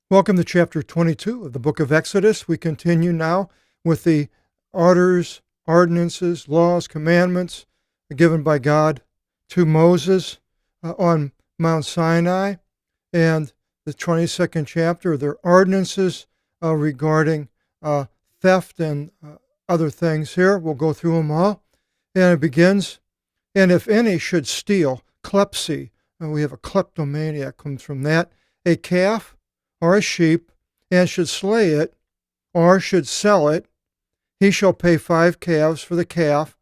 Welcome to chapter 22 of the book of Exodus. We continue now with the orders, ordinances, laws, commandments given by God to Moses on Mount Sinai, and the 22nd chapter, their ordinances regarding theft and other things here. We'll go through them all. And it begins, and if any should steal, klepsy, and we have a kleptomaniac, comes from that, a calf or a sheep, and should slay it, or should sell it, he shall pay 5 calves for the calf,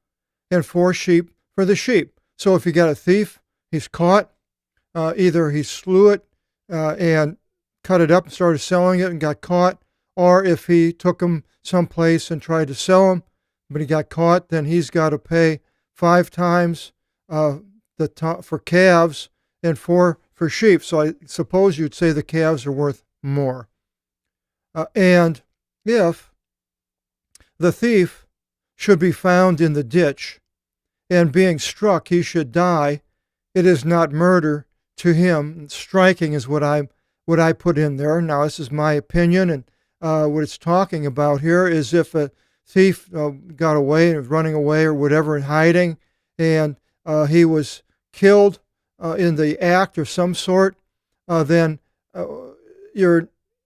and 4 sheep for the sheep. So if you got a thief, he's caught, either he slew it and cut it up and started selling it and got caught, or if he took him someplace and tried to sell him, but he got caught, then he's got to pay 5 times for calves and 4 for sheep. So I suppose you'd say the calves are worth more. And if the thief should be found in the ditch, and being struck he should die, it is not murder to him. Striking is what I put in there. Now this is my opinion, and what it's talking about here is if a thief got away and was running away or whatever and hiding, and he was killed in the act of some sort, then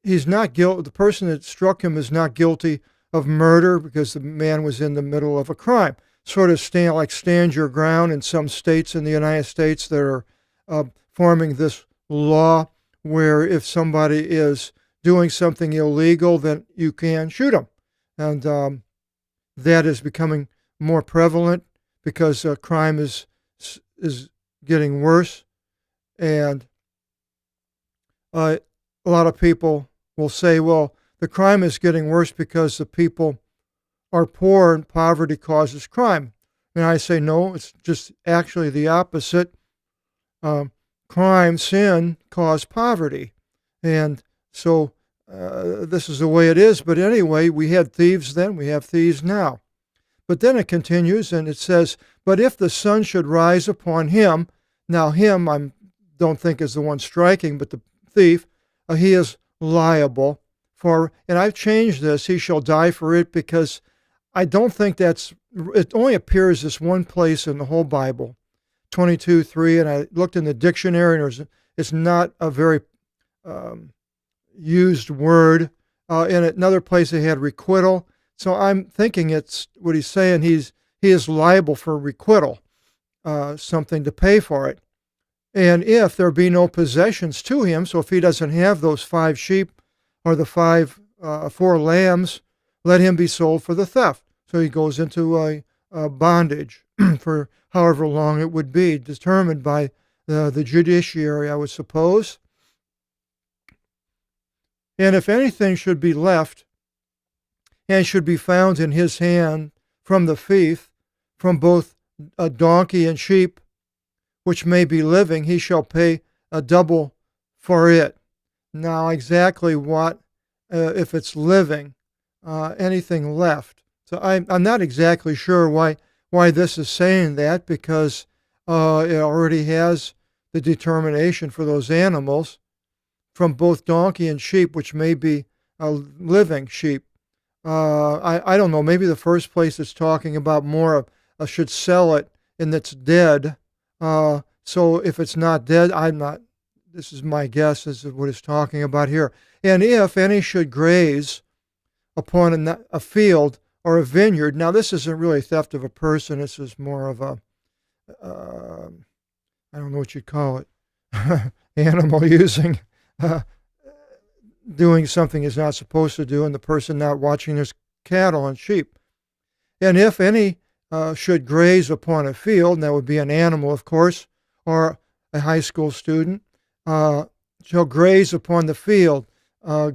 he's not guilty. The person that struck him is not guilty of murder because the man was in the middle of a crime. Sort of stand your ground in some states in the United States that are forming this law where if somebody is doing something illegal, then you can shoot them. And that is becoming more prevalent because crime is getting worse. And a lot of people will say, well, the crime is getting worse because the people are poor and poverty causes crime. And I say, no, it's just actually the opposite. Crime, sin, cause poverty. And so this is the way it is. But anyway, we had thieves then, we have thieves now. But then it continues and it says, but if the sun should rise upon him, now him I don't think is the one striking, but the thief, he is liable for, and I've changed this, he shall die for it, because I don't think it only appears this one place in the whole Bible, 22:3, and I looked in the dictionary, and it's not a very used word. In another place it had requital, so I'm thinking it's what he's saying, he is liable for requital, something to pay for it. And if there be no possessions to him, so if he doesn't have those 5 sheep or the 4 lambs, let him be sold for the theft. So he goes into a bondage for however long it would be, determined by the judiciary, I would suppose. And if anything should be left and should be found in his hand from the thief, from both a donkey and sheep, which may be living, he shall pay a double for it. Now, exactly what, if it's living, anything left. So I'm not exactly sure why this is saying that, because it already has the determination for those animals from both donkey and sheep, which may be living sheep. I don't know, maybe the first place it's talking about more of should sell it and it's dead. So if it's not dead, this is my guess, this is what it's talking about here. And if any should graze upon a field or a vineyard, now this isn't really theft of a person, this is more of a, I don't know what you'd call it, animal doing something it's not supposed to do, and the person not watching his cattle and sheep. And if any should graze upon a field, and that would be an animal, of course, or a high school student, shall graze upon the field.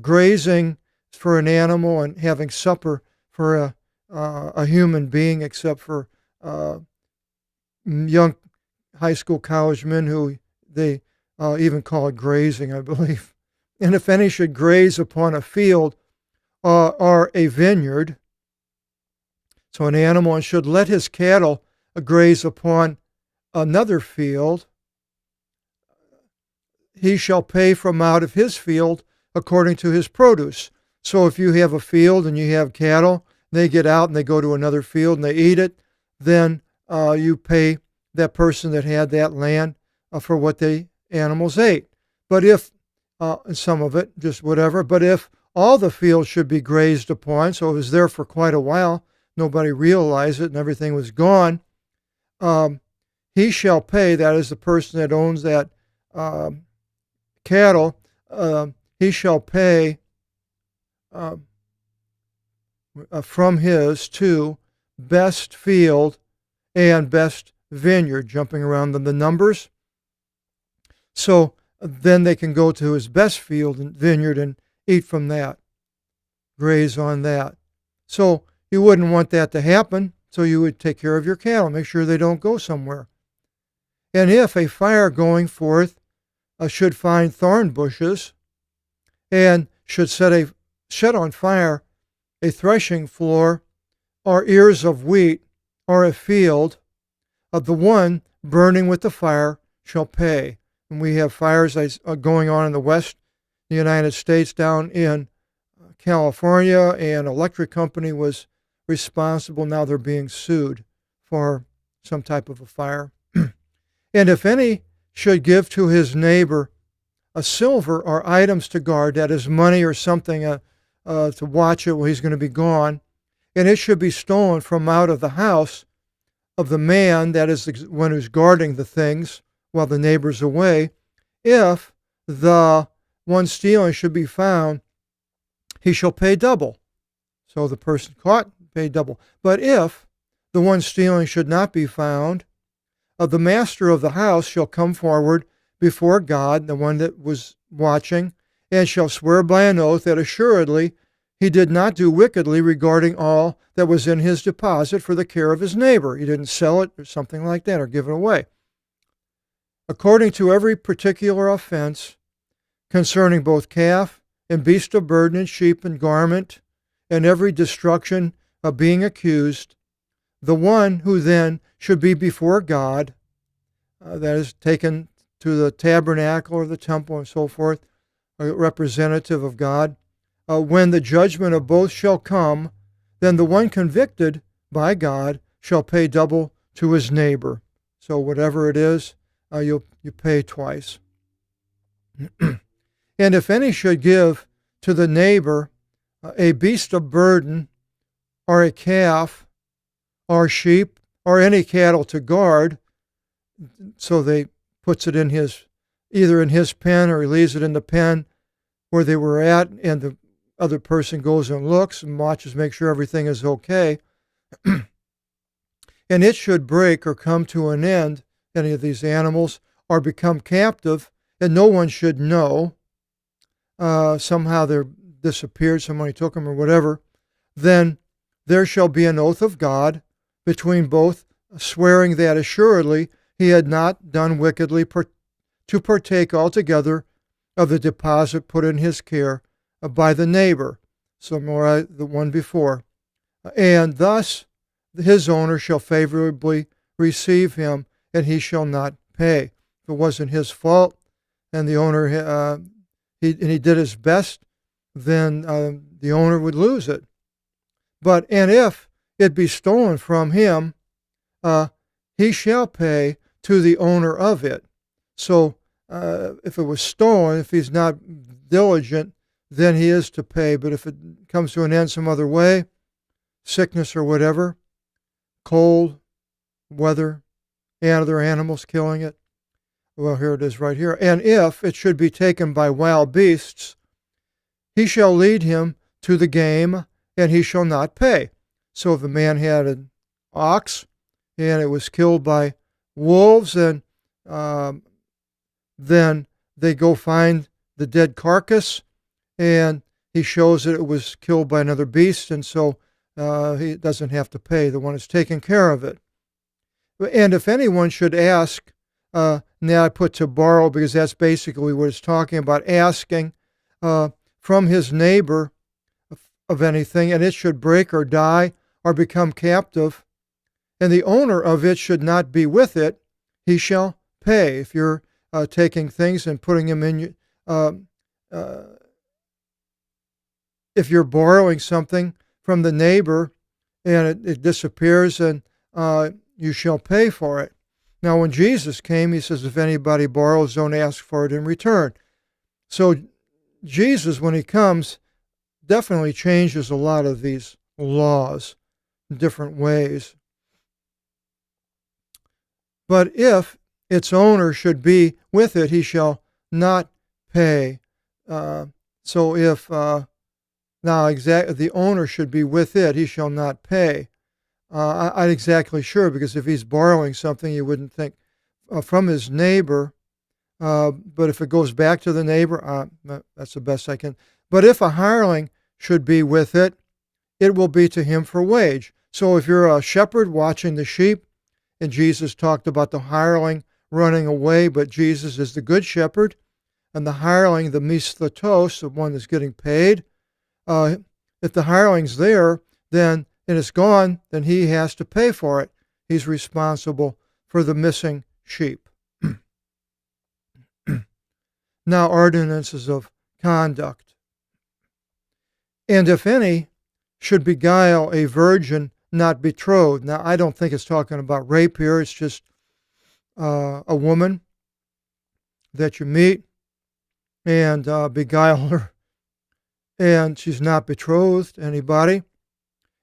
Grazing for an animal and having supper for a human being, except for young high school college men who they even call it grazing, I believe. And if any should graze upon a field or a vineyard, so an animal, and should let his cattle graze upon another field, he shall pay from out of his field according to his produce. So if you have a field and you have cattle, they get out and they go to another field and they eat it, then you pay that person that had that land for what the animals ate. But if, some of it, just whatever, but if all the field should be grazed upon, so it was there for quite a while, nobody realized it and everything was gone, he shall pay, that is the person that owns that cattle, he shall pay from his to best field and best vineyard, jumping around the numbers. So then they can go to his best field and vineyard and eat from that, graze on that. So you wouldn't want that to happen, so you would take care of your cattle, make sure they don't go somewhere. And if a fire going forth should find thorn bushes, and should set on fire a threshing floor, or ears of wheat, or a field, the one burning with the fire shall pay. And we have fires going on in the west, the United States, down in California, and an electric company was responsible. Now they're being sued for some type of a fire. And if any should give to his neighbor a silver or items to guard, that is money or something to watch it while he's going to be gone, and it should be stolen from out of the house of the man, that is the one who's guarding the things while the neighbor's away, if the one stealing should be found, he shall pay double. So the person caught paid double. But if the one stealing should not be found, the master of the house shall come forward before God, the one that was watching, and shall swear by an oath that assuredly he did not do wickedly regarding all that was in his deposit for the care of his neighbor. He didn't sell it or something like that, or give it away. According to every particular offense concerning both calf and beast of burden and sheep and garment, and every destruction of being accused, the one who then should be before God, that is taken to the tabernacle or the temple and so forth, a representative of God, when the judgment of both shall come, then the one convicted by God shall pay double to his neighbor. So whatever it is, you pay twice. And if any should give to the neighbor a beast of burden, or a calf, or sheep, or any cattle to guard, so they puts it in his, either in his pen or he leaves it in the pen where they were at, and the other person goes and looks and watches, make sure everything is okay, and it should break or come to an end, any of these animals, or become captive, and no one should know, somehow they're disappeared, somebody took them or whatever, then there shall be an oath of God between both, swearing that assuredly he had not done wickedly to partake altogether of the deposit put in his care by the neighbor, similar to the one before. And thus his owner shall favorably receive him, and he shall not pay. If it wasn't his fault, and the owner he did his best, then the owner would lose it. And if it be stolen from him, he shall pay to the owner of it. So if it was stolen, if he's not diligent, then he is to pay. But if it comes to an end some other way, sickness or whatever, cold, weather, and other animals killing it, well, here it is right here. And if it should be taken by wild beasts, he shall lead him to the game, and he shall not pay. So if a man had an ox, and it was killed by wolves, and then they go find the dead carcass, and he shows that it was killed by another beast, and so he doesn't have to pay. The one is taking care of it. And if anyone should ask, now I put to borrow because that's basically what it's talking about, asking from his neighbor of anything, and it should break or die or become captive, and the owner of it should not be with it, he shall pay. If you're taking things and putting them in if you're borrowing something from the neighbor and it disappears, and you shall pay for it. Now, when Jesus came, he says, if anybody borrows, don't ask for it in return. So Jesus, when he comes, definitely changes a lot of these laws in different ways. But if its owner should be with it, he shall not pay. So if the owner should be with it, he shall not pay. I'm not exactly sure, because if he's borrowing something, you wouldn't think from his neighbor. But if it goes back to the neighbor, that's the best I can. But if a hireling should be with it, it will be to him for wage. So if you're a shepherd watching the sheep, and Jesus talked about the hireling running away, but Jesus is the good shepherd, and the hireling, the misthletos, the one that's getting paid, if the hireling's there, then and it's gone, then he has to pay for it. He's responsible for the missing sheep. Now, ordinances of conduct. And if any should beguile a virgin not betrothed. Now, I don't think it's talking about rape here. It's just a woman that you meet and beguile her, and she's not betrothed to anybody,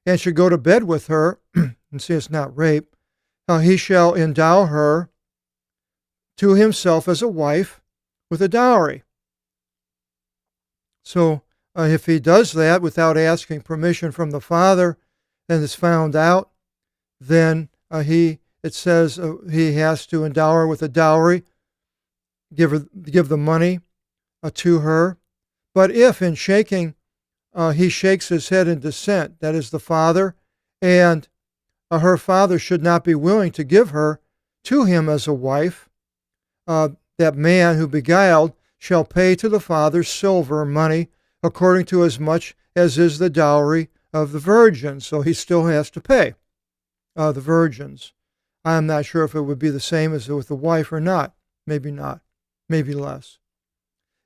and should go to bed with her, and see, it's not rape, he shall endow her to himself as a wife with a dowry. So if he does that without asking permission from the father and is found out, then it says he has to endow her with a dowry, give the money to her. But if in shaking he shakes his head in dissent, that is the father, and her father should not be willing to give her to him as a wife, that man who beguiled shall pay to the father silver money according to as much as is the dowry of the virgins. So he still has to pay the virgins. I'm not sure if it would be the same as with the wife or not. Maybe not. Maybe less.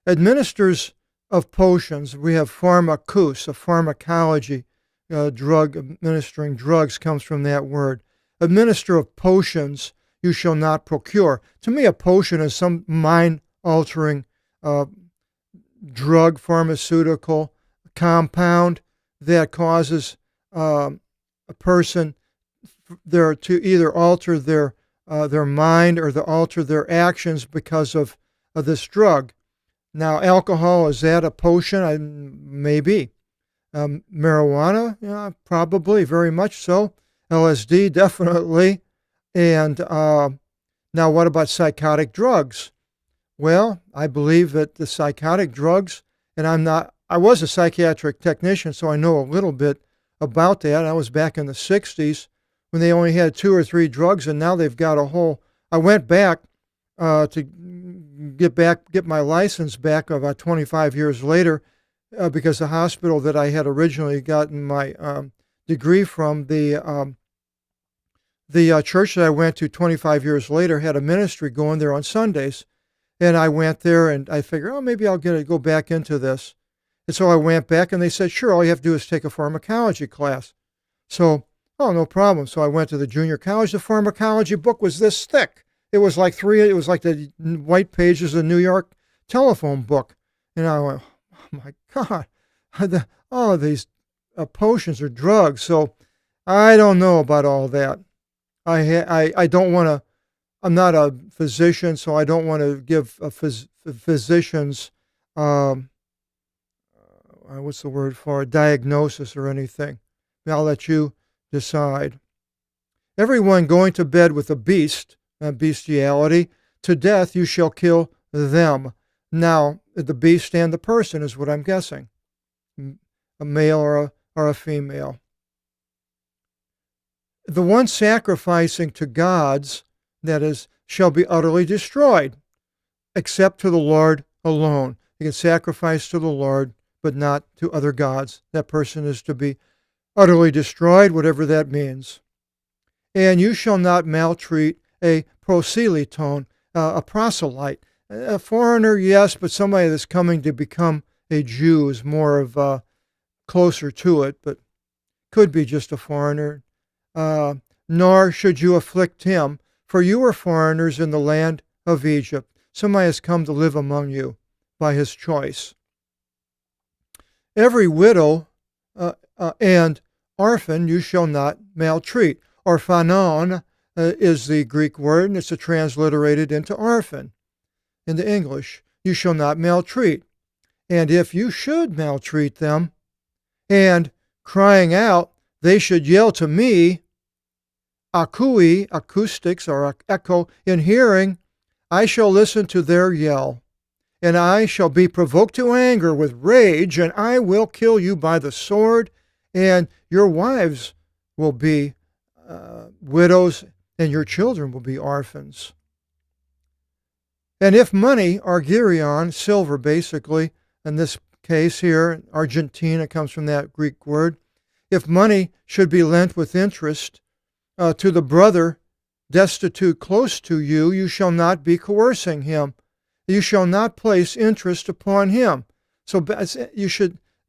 Administers of potions. We have pharmacus, a pharmacology, drug, administering drugs comes from that word. Administer of potions you shall not procure. To me, a potion is some mind-altering drug, pharmaceutical compound that causes a person to either alter their mind or to alter their actions because of this drug. Now, alcohol, is that a potion? Maybe. Marijuana? Yeah, probably, very much so. LSD, definitely. And now what about psychotic drugs? Well, I believe that the psychotic drugs, and I was a psychiatric technician, so I know a little bit about that. I was back in the 60s when they only had 2 or 3 drugs, and now they've got a whole. I went back to get my license back about 25 years later, because the hospital that I had originally gotten my degree from, the church that I went to 25 years later had a ministry going there on Sundays. And I went there and I figured, maybe I'll go back into this. And so I went back and they said, sure, all you have to do is take a pharmacology class. So, no problem. So I went to the junior college. The pharmacology book was this thick. It was like the white pages of the New York telephone book. And I went, oh my God, all of these potions or drugs. So I don't know about all that. I don't want to. I'm not a physician, so I don't want to give physicians, what's the word for a diagnosis or anything. I'll let you decide. Everyone going to bed with a beast, bestiality, to death you shall kill them. Now, the beast and the person is what I'm guessing. A male or a female. The one sacrificing to gods, that is, shall be utterly destroyed, except to the Lord alone. You can sacrifice to the Lord, but not to other gods. That person is to be utterly destroyed, whatever that means. And you shall not maltreat a proselyton, a proselyte. A foreigner, yes, but somebody that's coming to become a Jew is more of closer to it, but could be just a foreigner. Nor should you afflict him, for you are foreigners in the land of Egypt. Somebody has come to live among you by his choice. Every widow and orphan you shall not maltreat. Orphanon is the Greek word, and it's transliterated into orphan in the English. You shall not maltreat. And if you should maltreat them, and crying out, they should yell to me, akui, acoustics or echo, in hearing, I shall listen to their yell, and I shall be provoked to anger with rage, and I will kill you by the sword, and your wives will be widows, and your children will be orphans. And if money, argyrion, silver basically, in this case here, Argentina comes from that Greek word, if money should be lent with interest to the brother destitute close to you, you shall not be coercing him. You shall not place interest upon him. So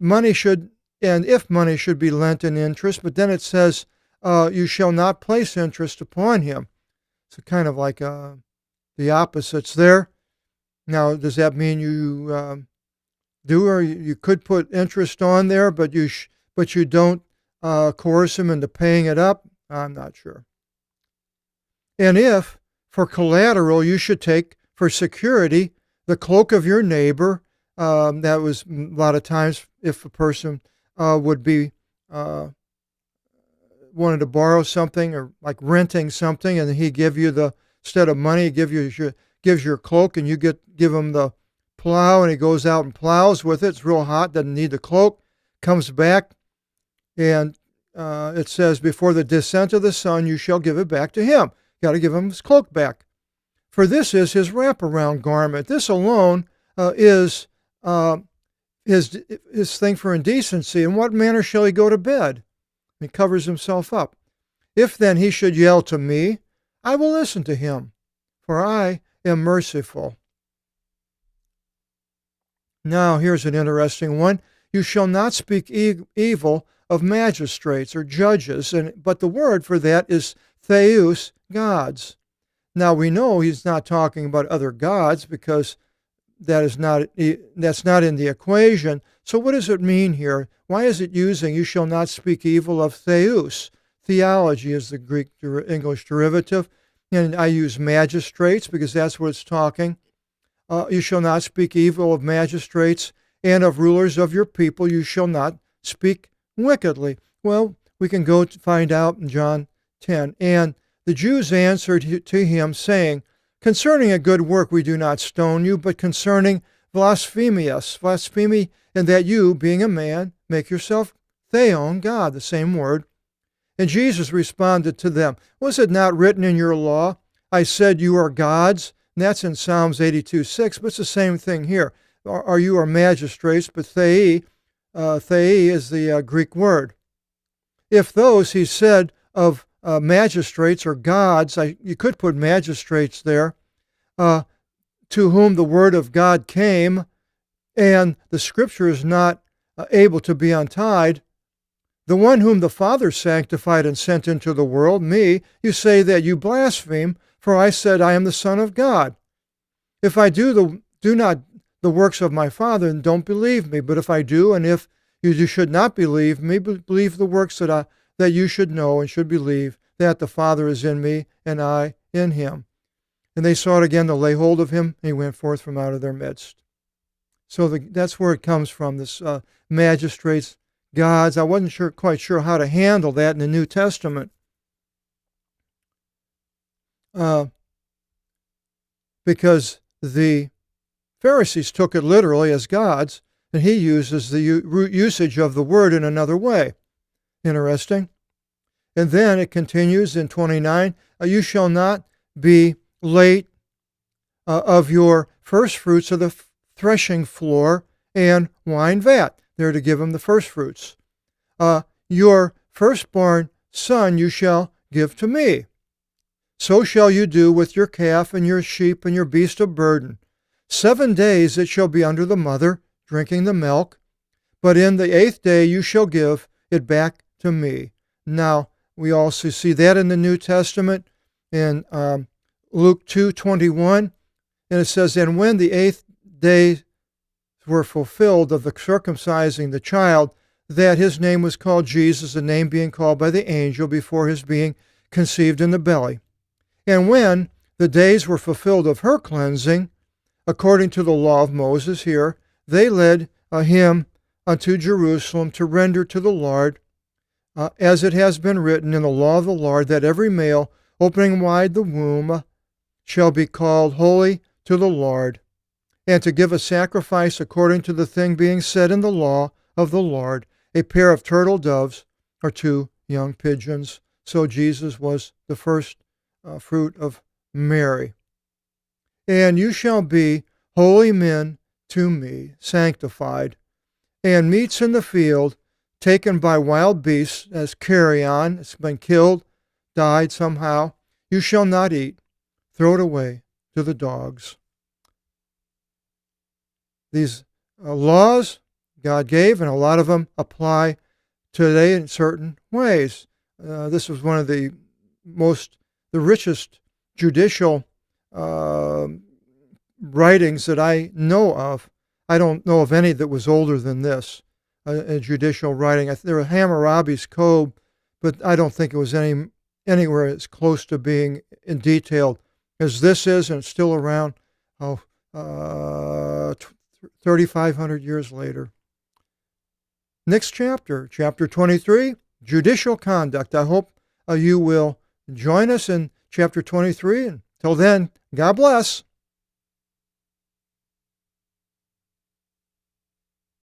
money should, and if money should be lent in interest, but then it says, you shall not place interest upon him. So kind of like the opposites there. Now, does that mean you do, or you could put interest on there, but you don't coerce him into paying it up? I'm not sure. And if, for collateral, you should take for security the cloak of your neighbor, that was a lot of times if a person would be wanted to borrow something or like renting something, and he give you instead of money, gives your cloak, and you give him the plow, and he goes out and plows with it. It's real hot, doesn't need the cloak, comes back, and it says, before the descent of the sun, you shall give it back to him. You got to give him his cloak back. For this is his wraparound garment. This alone is his thing for indecency. In what manner shall he go to bed? He covers himself up. If then he should yell to me, I will listen to him, for I am merciful. Now, here's an interesting one. You shall not speak evil of magistrates or judges, but the word for that is theus, gods. Now, we know he's not talking about other gods because that's not in the equation. So what does it mean here? Why is it using, you shall not speak evil of theus? Theology is the Greek English derivative, and I use magistrates because that's what it's talking. You shall not speak evil of magistrates, and of rulers of your people you shall not speak wickedly. Well, we can go to find out in John 10. And the Jews answered to him, saying, concerning a good work we do not stone you, but concerning blasphemy, and that you, being a man, make yourself theon, God, the same word. And Jesus responded to them, was it not written in your law, I said you are gods? And that's in Psalms 82:6, but it's the same thing here. You are magistrates, but thei is the Greek word. If those, he said, of magistrates or gods, you could put magistrates there, to whom the word of God came, and the scripture is not able to be untied, the one whom the Father sanctified and sent into the world, me, you say that you blaspheme, for I said I am the Son of God. If I do not the works of my Father, then don't believe me. But if I do, and if you should not believe me, believe the works that you should know and should believe, that the Father is in me and I in him. And they sought again to lay hold of him, and he went forth from out of their midst. So that's where it comes from, this magistrates, gods. I wasn't quite sure how to handle that in the New Testament. Because the Pharisees took it literally as gods, and he uses the usage of the word in another way. Interesting. And then it continues in 29, you shall not be late of your first fruits of the threshing floor and wine vat. They're to give him the first fruits. Your firstborn son you shall give to me. So shall you do with your calf and your sheep and your beast of burden. 7 days it shall be under the mother, drinking the milk. but in the 8th day you shall give it back to me. Now, we also see that in the New Testament in Luke 2:21, and it says, and when the 8th day were fulfilled of the circumcising the child, that his name was called Jesus, the name being called by the angel before his being conceived in the belly. And when the days were fulfilled of her cleansing, according to the law of Moses here, they led him unto Jerusalem to render to the Lord, as it has been written in the law of the Lord, that every male opening wide the womb shall be called holy to the Lord, and to give a sacrifice according to the thing being said in the law of the Lord, a pair of turtle doves or 2 young pigeons. So Jesus was the first fruit of Mary. And you shall be holy men to me, sanctified, and meats in the field taken by wild beasts as carrion, it's been killed, died somehow, you shall not eat, throw it away to the dogs. These laws God gave, and a lot of them apply today in certain ways. This was one of the richest judicial writings that I know of. I don't know of any that was older than this, a judicial writing. There was Hammurabi's Code, but I don't think it was anywhere as close to being in detail as this is, and it's still around 3,500 years later. Next chapter, chapter 23, judicial conduct. I hope you will join us in chapter 23. Until then, God bless.